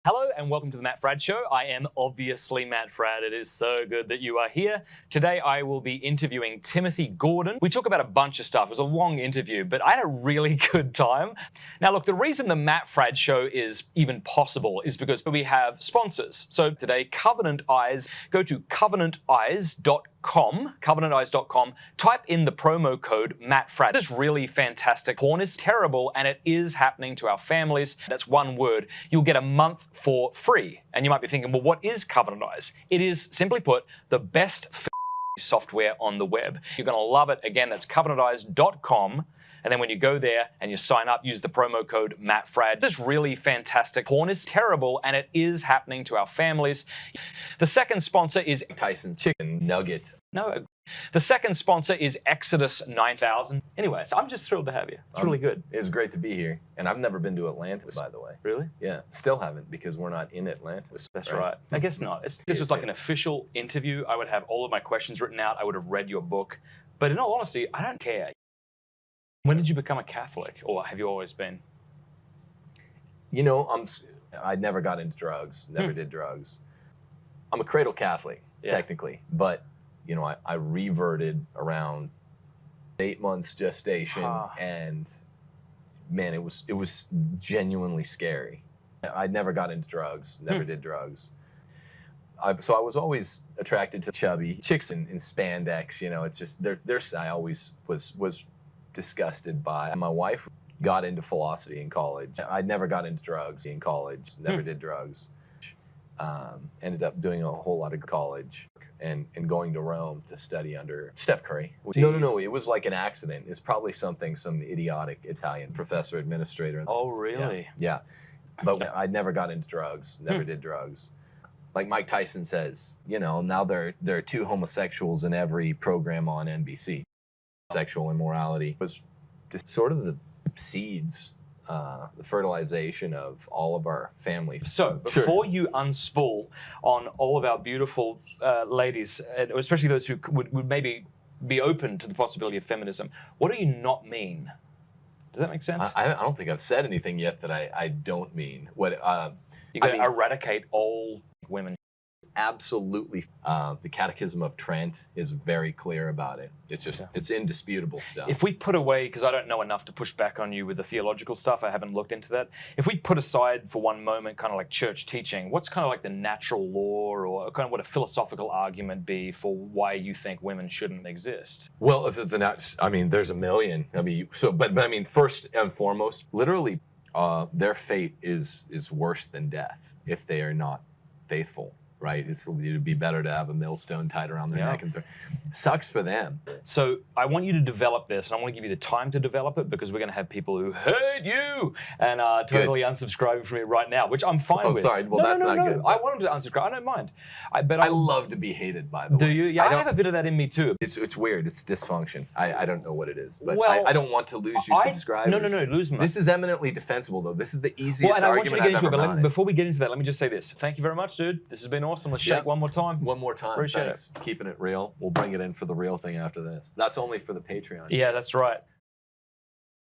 Hello and welcome to the Matt Fradd Show. I am obviously Matt Fradd. It is so good that you are here. Today I will be interviewing Timothy Gordon. We talk about a bunch of stuff. It was a long interview, but I had a really good time. Now look, the reason the Matt Fradd Show is even possible is because we have sponsors. So today, Covenant Eyes. Go to covenanteyes.com, type in the promo code Matt Fradd. This is really fantastic. Porn is terrible and it is happening to our families. That's one word. You'll get a month for free. And you might be thinking, well, what is Covenant Eyes? It is, simply put, the best software on the web. You're going to love it. Again, that's covenanteyes.com. And then when you go there and you sign up, use the promo code Matt Fradd. This is really fantastic. Porn is terrible and it is happening to our families. The second sponsor is Tyson's Chicken Nugget. No. The second sponsor is Exodus 9000. Anyway, so I'm just thrilled to have you. It's really good. It was great to be here. And I've never been to Atlantis, by the way. Really? Yeah. Still haven't, because we're not in Atlantis. That's right. I guess not. This was like an official interview. I would have all of my questions written out. I would have read your book. But in all honesty, I don't care. When did you become a Catholic, or have you always been? You know, I never got into drugs, never did drugs. I'm a cradle Catholic, technically, but you know, I reverted around 8 months gestation, and man, it was genuinely scary. I never got into drugs, never did drugs. So I was always attracted to chubby chicks in spandex. You know, it's just I always was disgusted by. My wife got into philosophy in college. I never got into drugs in college, never did drugs. Ended up doing a whole lot of college and going to Rome to study under Steph Curry. No, it was like an accident. It's probably some idiotic Italian professor administrator. Oh, really? Yeah. But I never got into drugs, never did drugs. Like Mike Tyson says, you know, now there are two homosexuals in every program on NBC. Sexual immorality was just sort of the seeds, the fertilization of all of our family. So before you unspool on all of our beautiful ladies, especially those who would maybe be open to the possibility of feminism, what do you not mean? Does that make sense? I don't think I've said anything yet that I don't mean. What you're going to eradicate all women. Absolutely. The Catechism of Trent is very clear about it. It's just, it's indisputable stuff. If we put away, because I don't know enough to push back on you with the theological stuff, I haven't looked into that. If we put aside for one moment kind of like church teaching, what's kind of like the natural law, or kind of what a philosophical argument be for why you think women shouldn't exist? Well, if it's there's a million. But I mean, first and foremost, literally, their fate is worse than death if they are not faithful. Right, it'd be better to have a millstone tied around their neck, and sucks for them. So I want you to develop this, and I want to give you the time to develop it, because we're going to have people who hate you and are totally unsubscribing from me right now, which I'm fine with. Oh, sorry. Well, that's not good. I want them to unsubscribe. I don't mind. But I love to be hated, by the way. Do you? Yeah, I have a bit of that in me too. It's weird. It's dysfunction. I don't know what it is, but I don't want to lose you subscribers. No, lose me. This is eminently defensible, though. This is the easiest argument I want you to get into it, but made. before we get into that, let me just say this. Thank you very much, dude. This has been awesome. Let's shake one more time. One more time. Appreciate it. Keeping it real. We'll bring it in for the real thing after this. That's only for the Patreon. Yeah, that's right.